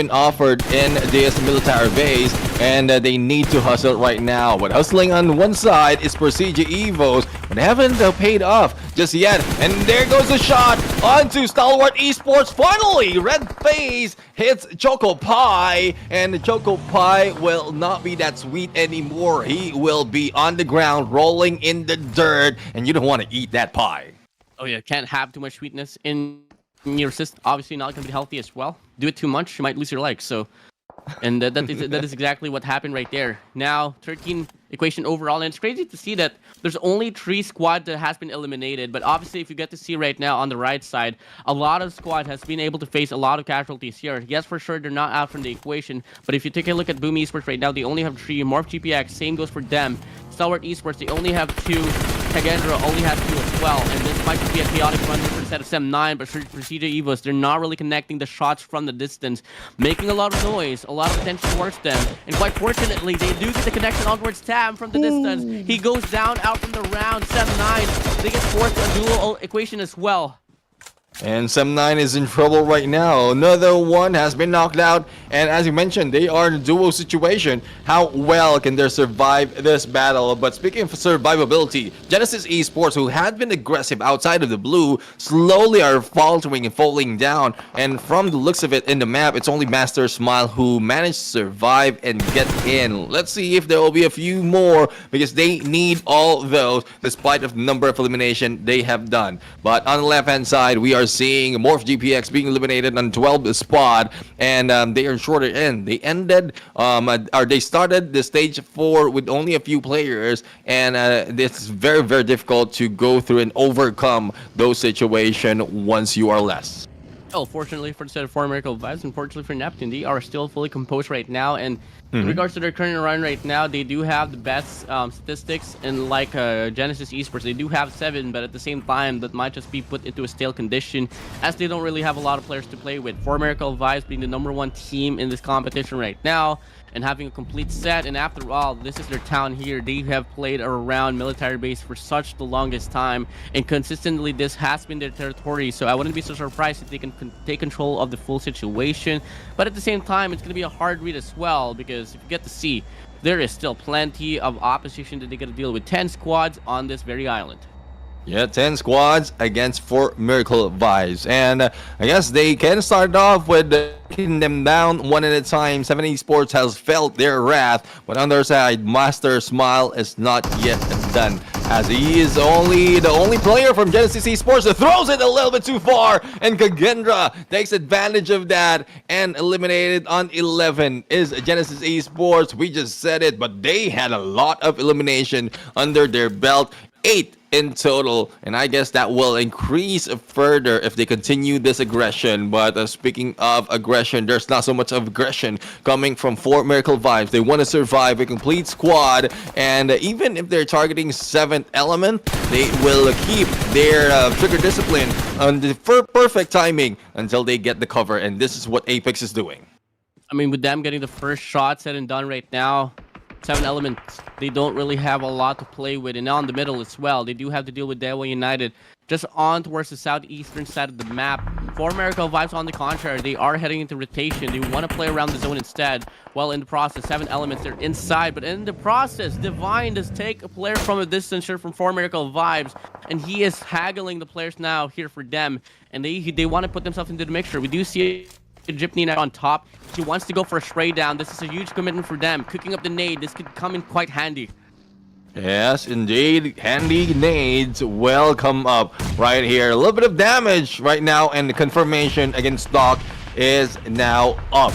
been offered in this military base, and they need to hustle right now. But hustling on one side is Persija Evos, but haven't paid off just yet. And there goes the shot onto Stalwart Esports. Finally, Red Face hits Choco Pie, and Choco Pie will not be that sweet anymore. He will be on the ground rolling in the dirt, and you don't want to eat that pie. Oh yeah, can't have too much sweetness in your system. Obviously not going to be healthy as well. Do it too much, you might lose your legs. So, and that is exactly what happened right there. Now 13 equation overall, and it's crazy to see that there's only 3 squad that has been eliminated. But obviously, if you get to see right now on the right side, a lot of squad has been able to face a lot of casualties here. Yes, for sure they're not out from the equation, but if you take a look at Boom Esports right now, they only have 3. Morph GPX, same goes for them. Stalwart Esports, they only have 2. Kagendra only has 2 as well, and this might be a chaotic run for set of Sem9, but Persija Evos, they're not really connecting the shots from the distance, making a lot of noise, a lot of attention towards them, and quite fortunately, they do get the connection onwards Tam from the distance. He goes down out from the round. Sem9, they get forced to a dual equation as well. And Sem9 is in trouble right now. Another one has been knocked out. And as you mentioned, they are in a duo situation. How well can they survive this battle? But speaking of survivability, Genesis Esports, who had been aggressive outside of the blue, slowly are faltering and falling down. And from the looks of it in the map, it's only Master Smile who managed to survive and get in. Let's see if there will be a few more, because they need all those despite of the number of elimination they have done. But on the left-hand side, we are seeing Morph GPX being eliminated on 12th spot, and they are shorter in. They ended, or they started the stage 4 with only a few players, and it's very, very difficult to go through and overcome those situations once you are less. Well, fortunately for the set of 4 Miracle Vibes, unfortunately for Neptune, they are still fully composed right now, and in regards to their current run right now, they do have the best statistics, and like Genesis Esports, they do have 7, but at the same time, that might just be put into a stale condition, as they don't really have a lot of players to play with. 4 Miracle Vibes being the #1 team in this competition right now, and having a complete set, and after all, this is their town here. They have played around military base for such the longest time, and consistently this has been their territory, so I wouldn't be so surprised if they can take control of the full situation. But at the same time, it's going to be a hard read as well, because if you get to see, there is still plenty of opposition that they got to deal with. 10 squads on this very island. Yeah, 10 squads against 4 Miracle Vibes. And I guess they can start off with taking them down one at a time. 7 Esports has felt their wrath, but on their side, Master Smile is not yet done, as he is the only player from Genesis Esports that throws it a little bit too far, and Kagendra takes advantage of that, and eliminated on 11 is Genesis Esports. We just said it, but they had a lot of elimination under their belt. 8 in total, and I guess that will increase further if they continue this aggression. But speaking of aggression, there's not so much of aggression coming from 4 Miracle Vibes. They want to survive a complete squad, and even if they're targeting 7th element, they will keep their trigger discipline on the perfect timing until they get the cover, and this is what Apex is doing. I mean, with them getting the first shot said and done right now, 7 elements, they don't really have a lot to play with, and on the middle as well, they do have to deal with Dewa United just on towards the southeastern side of the map. 4 Miracle Vibes, on the contrary, they are heading into rotation. They want to play around the zone instead. Well, in the process, 7 elements, they're inside, but in the process, Divine does take a player from a distance here from 4 Miracle Vibes, and he is haggling the players now here for them, and they want to put themselves into the mixture. We do see Gypney now on top. He wants to go for a spray down. This is a huge commitment for them. Cooking up the nade, this could come in quite handy. Yes, indeed. Handy nades will come up right here. A little bit of damage right now, and the confirmation against Doc is now up.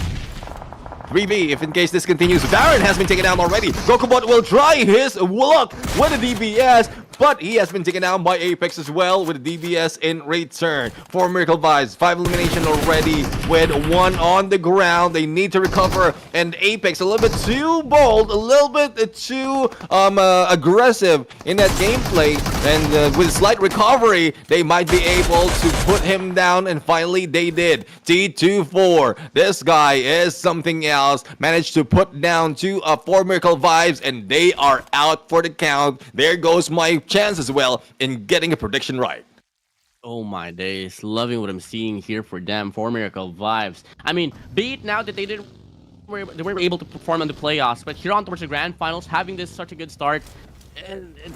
3B, if in case this continues, Baron has been taken down already. Gokubot will try his luck with the DBS, but he has been taken down by Apex as well with the DBS in return. 4 Miracle Vibes, 5 elimination already with 1 on the ground. They need to recover, and Apex a little bit too bold, a little bit too aggressive in that gameplay, and with slight recovery, they might be able to put him down, and finally they did. T24, this guy is something else, managed to put down 2 of 4 Miracle Vibes, and they are out for the count. There goes my chance as well in getting a prediction right. Oh my days, loving what I'm seeing here for them. For Miracle Vibes. I mean, be it now that they weren't able to perform in the playoffs, but here on towards the grand finals, having this such a good start,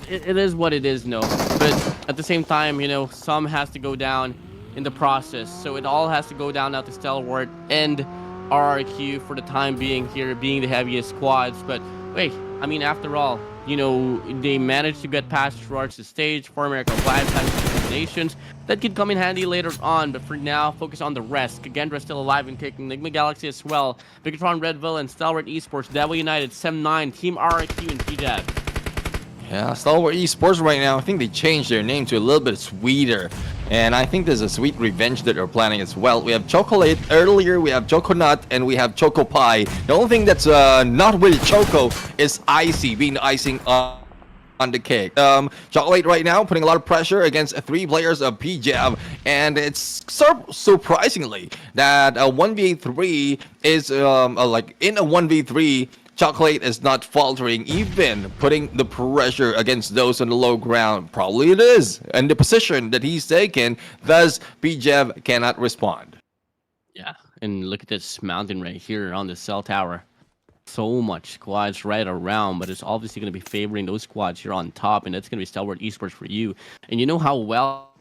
it is what it is, no. But at the same time, you know, some has to go down in the process, so it all has to go down now to Stalwart and RRQ for the time being here, being the heaviest squads. But wait, I mean, after all, you know, they managed to get past towards the stage. For Miracle Vibes having nations that could come in handy later on, but for now, focus on the rest. Kagendra still alive and kicking. Enigma Galaxy as well. Bigatron Redville and Stalwart Esports, Devil United, Sem9, Team RRQ, and PJAB. Yeah, Stalwart Esports right now, I think they changed their name to a little bit sweeter. And I think there's a sweet revenge that they're planning as well. We have Chocolate earlier, we have Choconut, and we have Choco Pie. The only thing that's not with Choco is Icy, being the icing on the cake. Chocolate right now putting a lot of pressure against 3 players of PJAB, and it's surprisingly that a 1v3 is like in a 1v3. Chocolate is not faltering, even putting the pressure against those on the low ground. Probably it is, and the position that he's taken, thus PJAB cannot respond. Yeah, and look at this mountain right here on the cell tower. So much squads right around, but it's obviously going to be favoring those squads here on top, and that's going to be Stalwart Esports for you. And you know how well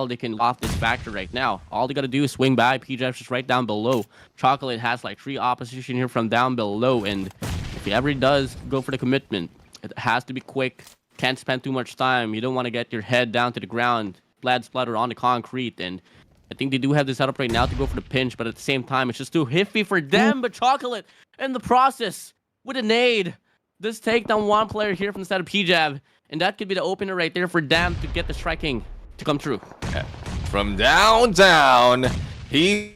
they can off this factor right now. All they got to do is swing by. PJAB's just right down below. Chocolate has like 3 opposition here from down below, and if he ever does go for the commitment, it has to be quick. Can't spend too much time. You don't want to get your head down to the ground, blood splatter on the concrete, and I think they do have this setup right now to go for the pinch, but at the same time, it's just too iffy for them. But Chocolate in the process with a nade. This take down one player here from the side of PJAB, and that could be the opener right there for them to get the striking to come true. From downtown, he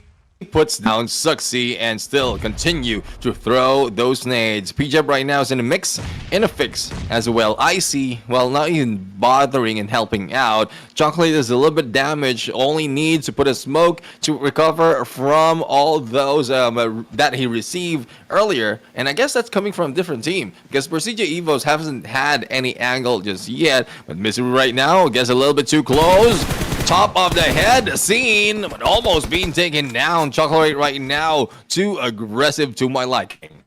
puts down Suxy and still continue to throw those nades. PJAB right now is in a mix, in a fix as well. Icy, well, not even bothering and helping out. Chocolate is a little bit damaged, only needs to put a smoke to recover from all those that he received earlier. And I guess that's coming from a different team, because Persija Evos hasn't had any angle just yet. But Misery right now gets a little bit too close. Top of the head seen, but almost being taken down. Chocolate right now, too aggressive to my liking.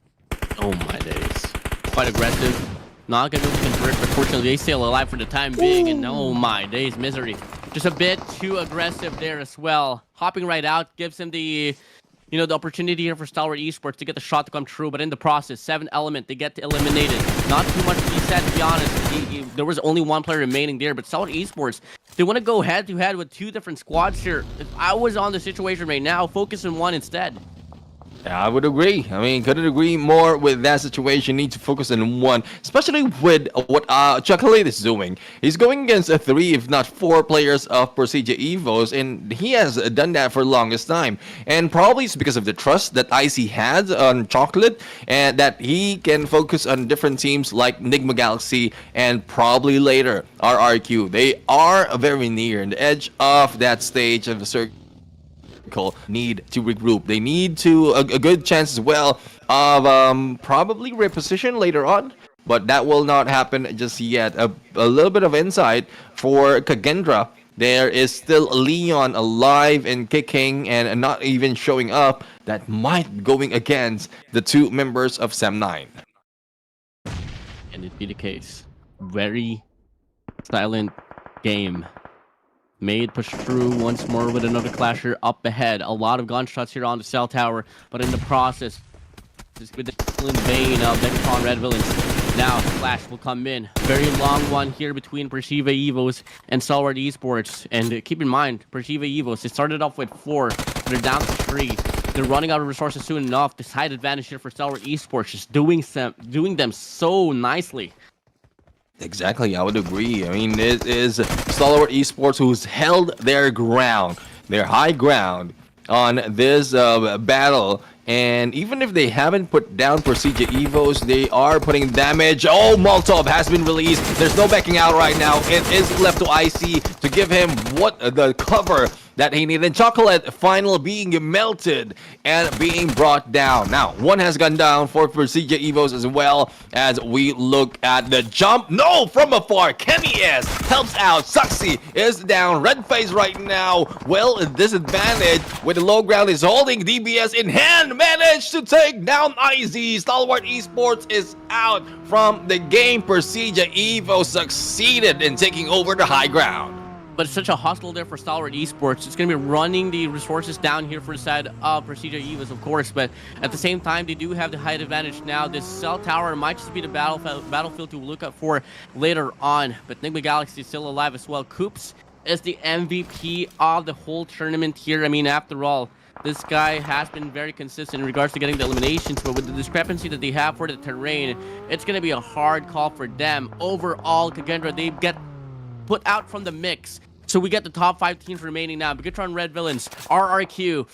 Oh my days. Quite aggressive. Not gonna be able to convert, but fortunately they still alive for the time being. And oh my days, Misery. Just a bit too aggressive there as well. Hopping right out gives him the, you know, the opportunity here for Stalwart Esports to get the shot to come true. But in the process, 7 element, they get eliminated. Not too much to be said, to be honest. There was only 1 player remaining there, but Stalwart Esports, they want to go head-to-head with 2 different squads here. If I was on the situation right now, focus on one instead. Yeah, I would agree. I mean, couldn't agree more with that situation. Need to focus on one, especially with what Chocolate is doing. He's going against 3, if not 4 players of Persija Evos, and he has done that for the longest time. And probably it's because of the trust that Icy has on Chocolate, and that he can focus on different teams like Enigma Galaxy and probably later RRQ. They are very near the edge of that stage of the circle. Need to regroup. They need to a good chance as well of probably reposition later on, but that will not happen just yet. A little bit of insight for Kagendra. There is still Leon alive and kicking and not even showing up. That might going against the 2 members of Sem9. And it be the case. Very silent game. Made push through once more with another clasher up ahead. A lot of gunshots here on the cell tower, but in the process, just with the vein of Megatron Red Villains. Now, Flash will come in. Very long one here between Persija Evos and Stalwart Esports. And keep in mind, Persija Evos, they started off with 4. They're down to 3. They're running out of resources soon enough. This height advantage here for Stalwart Esports, just doing them so nicely. Exactly, I would agree. I mean, it is Stalwart Esports who's held their ground, their high ground on this battle. And even if they haven't put down Persija Evos, they are putting damage. Oh, Molotov has been released. There's no backing out right now. It is left to IC to give him what the cover that he needed. Chocolate final being melted and being brought down. Now, one has gone down for Persija Evos as well as we look at the jump. No, from afar, Kenny S helps out. Suxy is down. Red face right now. Well, disadvantage with the low ground is holding DBS in hand. Managed to take down IZ. Stalwart Esports is out from the game. Persija Evos succeeded in taking over the high ground. But it's such a hustle there for Stalwart Esports. It's going to be running the resources down here for the side of Persija Evos, of course. But at the same time, they do have the height advantage now. This cell tower might just be the battlefield to look out for later on. But Enigma Galaxy is still alive as well. Koops is the MVP of the whole tournament here. I mean, after all, this guy has been very consistent in regards to getting the eliminations. But with the discrepancy that they have for the terrain, it's going to be a hard call for them. Overall, Kagendra, they get put out from the mix. So we get the top 5 teams remaining now. Bigatron Red Villains, RRQ,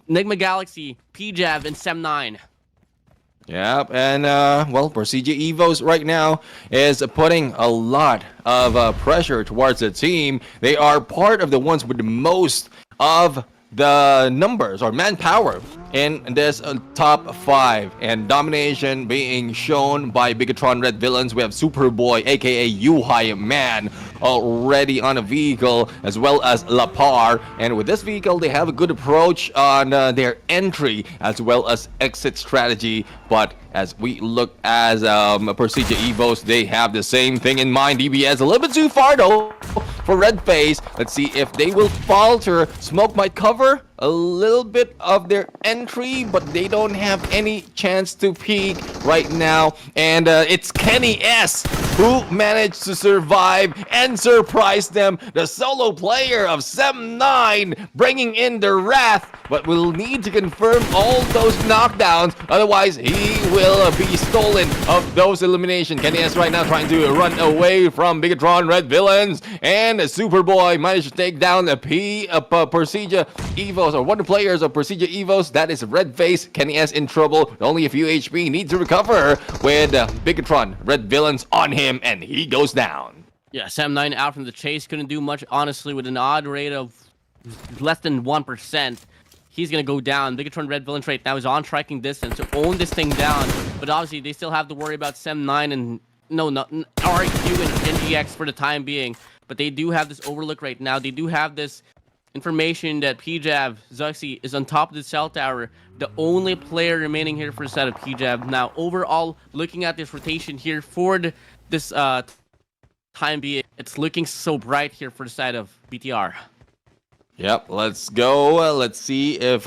Enigma Galaxy, PJAV, and Sem9. Yep, and well, Persija Evos right now is putting a lot of pressure towards the team. They are part of the ones with the most of the numbers or manpower in this top 5, and domination being shown by Bigatron Red Villains. We have Superboy, aka Yuhai Man, already on a vehicle, as well as Lapar. And with this vehicle, they have a good approach on their entry as well as exit strategy. But as we look as Persija Evos, they have the same thing in mind. DBS a little bit too far though for Red Face. Let's see if they will falter. Smoke might cover a little bit of their entry, but they don't have any chance to peek right now. And it's Kenny S who managed to survive and surprise them. The solo player of Sem9 bringing in the wrath, but we'll need to confirm all those knockdowns. Otherwise, he will be stolen of those eliminations. Kenny S right now trying to run away from Bigatron Red Villains, and Superboy managed to take down the Persija Evos, or one of the players of Persija Evos. That is Red Face. Kenny S in trouble. Only a few HP. Needs to recover with Bigatron Red Villains on him, and he goes down. Yeah, Sem9 out from the chase. Couldn't do much, honestly, with an odd rate of less than 1%. He's going to go down. Bigatron Red Villains right now is on striking distance to own this thing down. But obviously, they still have to worry about Sem9 and RQ and NGX for the time being. But they do have this overlook right now. They do have this information that PJAV, Zuxi, is on top of the cell tower. The only player remaining here for the side of PJAV. Now, overall, looking at this rotation here for this time being, it's looking so bright here for the side of BTR. Yep, let's go. Let's see if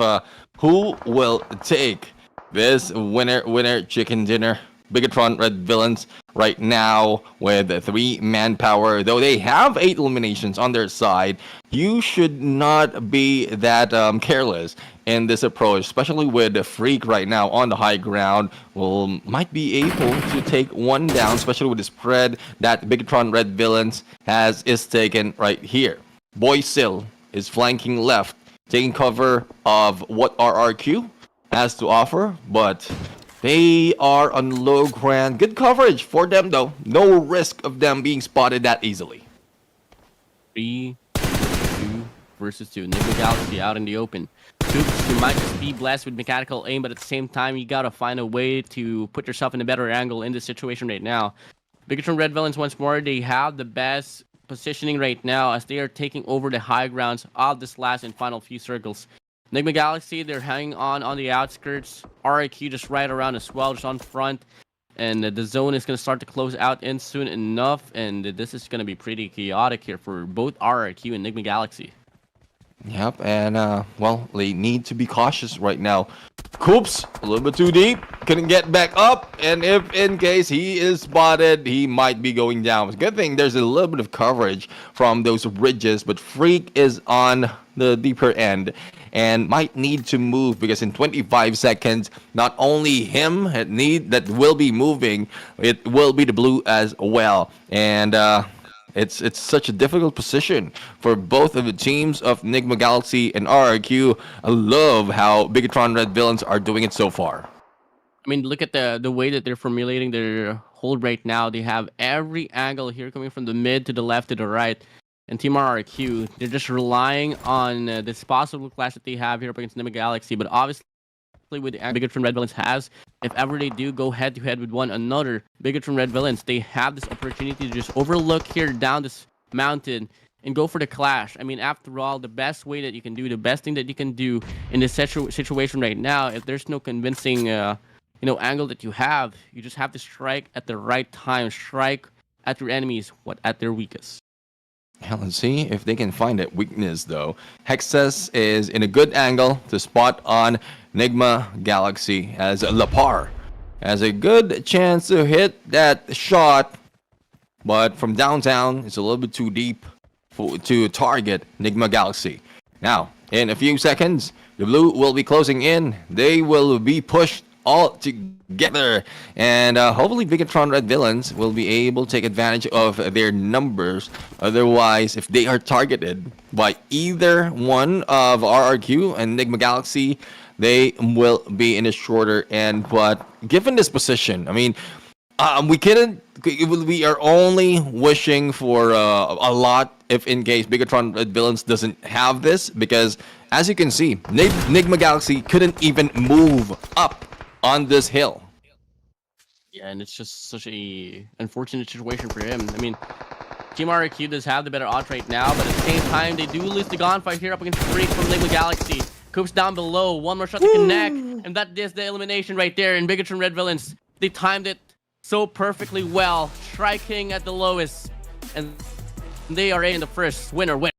who will take this winner chicken dinner. Bigatron Red Villains right now with 3 manpower. Though they have 8 eliminations on their side, you should not be that careless in this approach, especially with the Freak right now on the high ground. Might be able to take one down, especially with the spread that Bigatron Red Villains is taken right here. Boysil is flanking left, taking cover of what RRQ has to offer, but they are on low ground. Good coverage for them though. No risk of them being spotted that easily. 3, 2 versus 2. Enigma Galaxy out in the open. Koops, you might just be blessed with mechanical aim, but at the same time, you gotta find a way to put yourself in a better angle in this situation right now. Bigatron Red Villains once more, they have the best positioning right now as they are taking over the high grounds of this last and final few circles. Enigma Galaxy, they're hanging on the outskirts. RIQ just right around as well, just on front. And the zone is going to start to close out in soon enough. And this is going to be pretty chaotic here for both RRQ and Enigma Galaxy. Yep, and well, they need to be cautious right now. Koops, a little bit too deep, couldn't get back up, and if in case he is spotted, he might be going down. It's a good thing there's a little bit of coverage from those ridges, but Freak is on the deeper end and might need to move, because in 25 seconds, not only him that will be moving, it will be the blue as well. And It's such a difficult position for both of the teams of Enigma Galaxy and RRQ. I love how Bigatron Red Villains are doing it so far. I mean, look at the way that they're formulating their hold right now. They have every angle here coming from the mid to the left to the right. And Team RRQ, they're just relying on this possible clash that they have here up against Enigma Galaxy. But obviously, with the Bigatron Red Villains has, if ever they do go head to head with one another, Bigatron Red Villains, they have this opportunity to just overlook here down this mountain and go for the clash. I mean, after all, the best way that you can do, the best thing that you can do in this situation right now, if there's no convincing angle that you have, you just have to strike at the right time, strike at your enemies at their weakest. Yeah, let's see if they can find that weakness, though. Hexes is in a good angle to spot on Enigma Galaxy, as Lapar has a good chance to hit that shot, but from downtown, it's a little bit too deep to target Enigma Galaxy. Now, in a few seconds, the blue will be closing in. They will be pushed all together, and hopefully Bigatron Red Villains will be able to take advantage of their numbers. Otherwise, if they are targeted by either one of RRQ and Enigma Galaxy, they will be in a shorter end. But given this position, I mean, we are only wishing for a lot if in case Bigatron Red Villains doesn't have this, because as you can see, Enigma Galaxy couldn't even move up on this hill. Yeah, and it's just such a unfortunate situation for him. I mean, Team RRQ does have the better odds right now, but at the same time, they do lose the gunfight here up against the break from Enigma Galaxy. Coops down below, one more shot to connect, and that is the elimination right there. And Bigatron Red Villains, they timed it so perfectly well, striking at the lowest, and they are in the first winner.